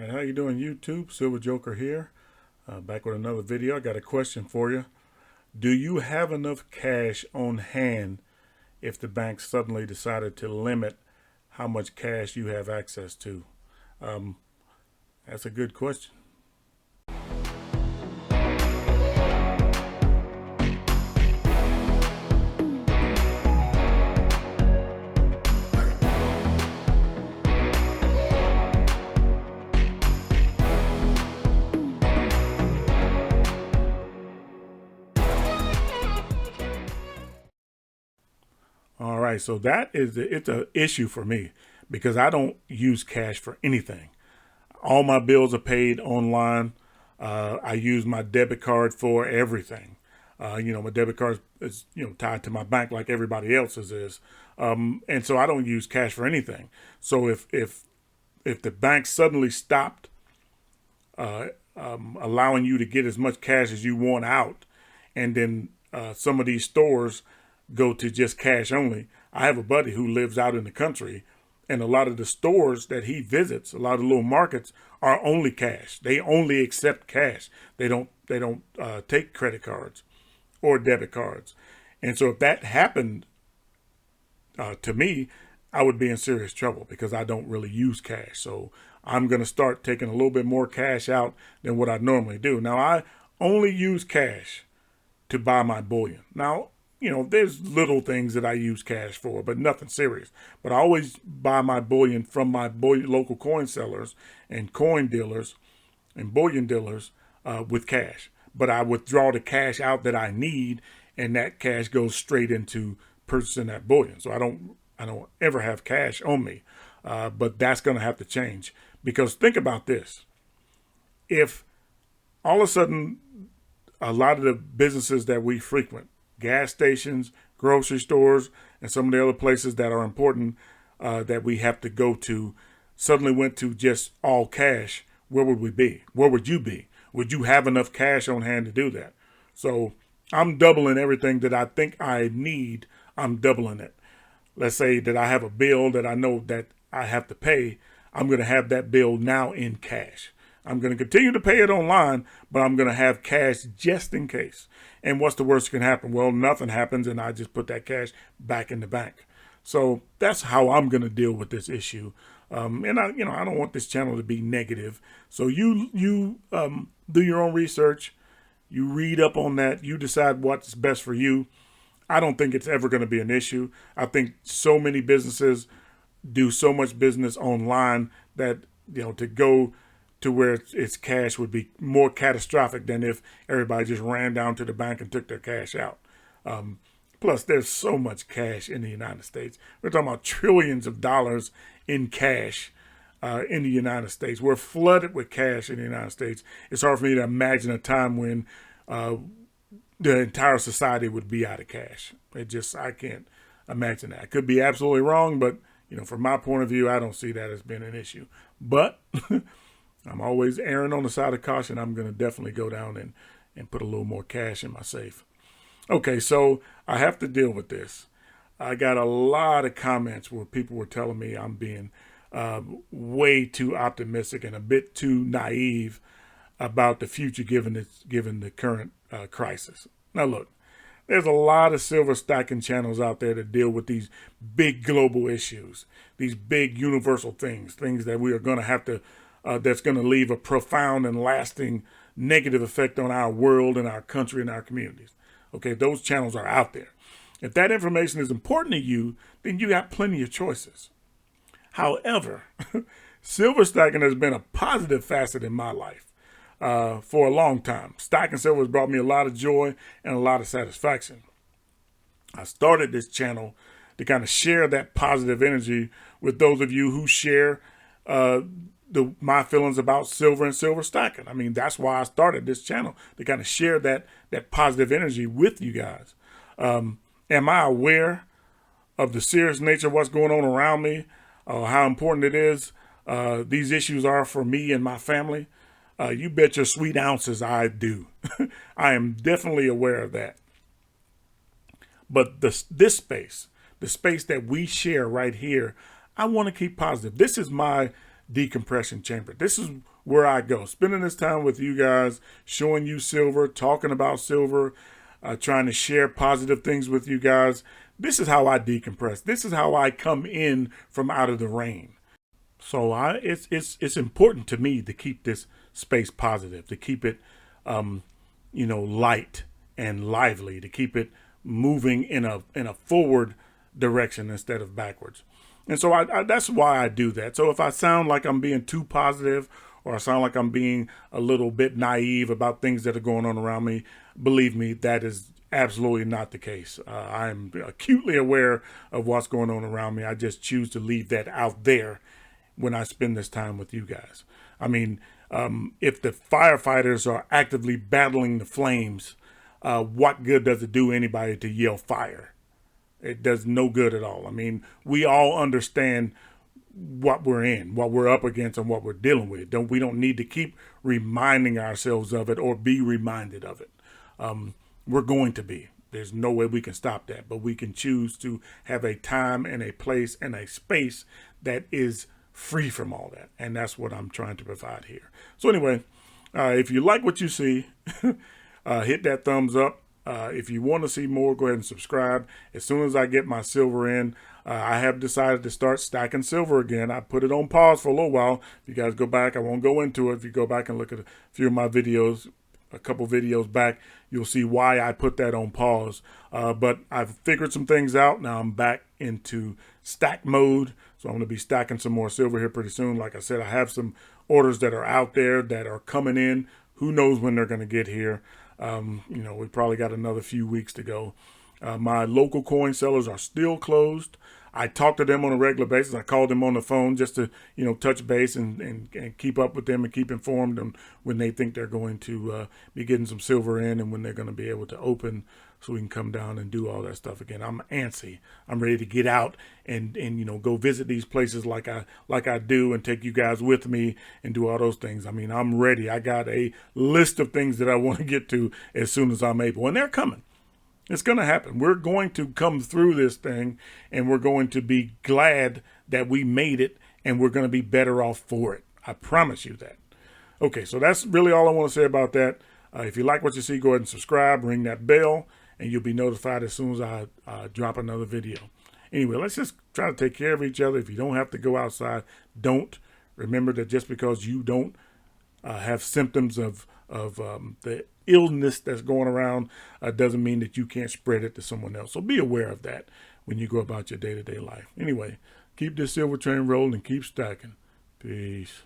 All right, how you doing, YouTube? Silver Joker here, back with another video. I got a question for you. Do you have enough cash on hand if the bank suddenly decided to limit how much cash you have access to? That's a good question. All right, so it's an issue for me because I don't use cash for anything. All my bills are paid online. I use my debit card for everything. My debit card is tied to my bank like everybody else's is, and so I don't use cash for anything. So if the bank suddenly stopped allowing you to get as much cash as you want out, and then some of these stores go to just cash only. I have a buddy who lives out in the country, and a lot of the stores that he visits, a lot of the little markets, are only cash. They only accept cash. They don't take credit cards or debit cards. And so if that happened to me, I would be in serious trouble because I don't really use cash. So I'm going to start taking a little bit more cash out than what I normally do. Now, I only use cash to buy my bullion. Now, there's little things that I use cash for, but nothing serious. But I always buy my bullion from my local coin sellers and coin dealers and bullion dealers with cash. But I withdraw the cash out that I need, and that cash goes straight into purchasing that bullion. So I don't ever have cash on me. But that's going to have to change, because think about this. If all of a sudden a lot of the businesses that we frequent, gas stations, grocery stores, and some of the other places that are important that we have to go to, suddenly went to just all cash, where would we be? Where would you be? Would you have enough cash on hand to do that? So I'm doubling everything that I think I need. I'm doubling it. Let's say that I have a bill that I know that I have to pay. I'm going to have that bill now in cash. I'm going to continue to pay it online, but I'm going to have cash just in case. And what's the worst that can happen? Well, nothing happens, and I just put that cash back in the bank. So that's how I'm going to deal with this issue. And I don't want this channel to be negative. So you do your own research. You read up on that. You decide what's best for you. I don't think it's ever going to be an issue. I think so many businesses do so much business online that, to go to where it's cash would be more catastrophic than if everybody just ran down to the bank and took their cash out. Plus, there's so much cash in the United States. We're talking about trillions of dollars in cash in the United States. We're flooded with cash in the United States. It's hard for me to imagine a time when the entire society would be out of cash. I can't imagine that. I could be absolutely wrong, but from my point of view, I don't see that as being an issue. But I'm always erring on the side of caution. I'm going to definitely go down and put a little more cash in my safe. Okay, so I have to deal with this. I got a lot of comments where people were telling me I'm being way too optimistic and a bit too naive about the future given the current crisis. Now, look, there's a lot of silver stacking channels out there that deal with these big global issues, these big universal things that we are going to have to that's going to leave a profound and lasting negative effect on our world and our country and our communities. Okay, those channels are out there. If that information is important to you, then you got plenty of choices. However, silver stacking has been a positive facet in my life for a long time. Stacking silver has brought me a lot of joy and a lot of satisfaction. I started this channel to kind of share that positive energy with those of you who share my feelings about silver and silver stacking. I mean, that's why I started this channel, to kind of share that positive energy with you guys. Am I aware of the serious nature of what's going on around me, how important it is these issues are for me and my family? You bet your sweet ounces I do. I am definitely aware of that. But this space, the space that we share right here, I want to keep positive. This is my decompression chamber. This is where I go, spending this time with you guys, showing you silver, talking about silver, trying to share positive things with you guys. This is how I decompress. This is how I come in from out of the rain. So it's important to me to keep this space positive, to keep it, light and lively, to keep it moving in a forward direction instead of backwards. And so that's why I do that. So if I sound like I'm being too positive, or I sound like I'm being a little bit naive about things that are going on around me, believe me, that is absolutely not the case. I'm acutely aware of what's going on around me. I just choose to leave that out there when I spend this time with you guys. I mean, if the firefighters are actively battling the flames, what good does it do anybody to yell fire? It does no good at all. I mean, we all understand what we're in, what we're up against, and what we're dealing with. We don't need to keep reminding ourselves of it or be reminded of it. We're going to be. There's no way we can stop that, but we can choose to have a time and a place and a space that is free from all that. And that's what I'm trying to provide here. So anyway, if you like what you see, hit that thumbs up. If you want to see more, go ahead and subscribe. As soon as I get my silver in, I have decided to start stacking silver again. I put it on pause for a little while. If you guys go back, I won't go into it. If you go back and look at a few of my videos, a couple videos back, you'll see why I put that on pause. But I've figured some things out. Now I'm back into stack mode. So I'm going to be stacking some more silver here pretty soon. Like I said, I have some orders that are out there that are coming in. Who knows when they're going to get here? We probably got another few weeks to go. My local coin sellers are still closed. I talk to them on a regular basis. I call them on the phone just to, touch base and keep up with them and keep informed on when they think they're going to be getting some silver in and when they're going to be able to open so we can come down and do all that stuff again. I'm antsy. I'm ready to get out and go visit these places like I do and take you guys with me and do all those things. I mean, I'm ready. I got a list of things that I want to get to as soon as I'm able, and they're coming. It's going to happen. We're going to come through this thing, and we're going to be glad that we made it, and we're going to be better off for it. I promise you that. Okay, so that's really all I want to say about that. If you like what you see, go ahead and subscribe, ring that bell, and you'll be notified as soon as I drop another video. Anyway, let's just try to take care of each other. If you don't have to go outside, don't. Remember that just because you don't have symptoms of the illness that's going around doesn't mean that you can't spread it to someone else. So be aware of that when you go about your day-to-day life. Anyway, keep this silver train rolling and keep stacking. Peace.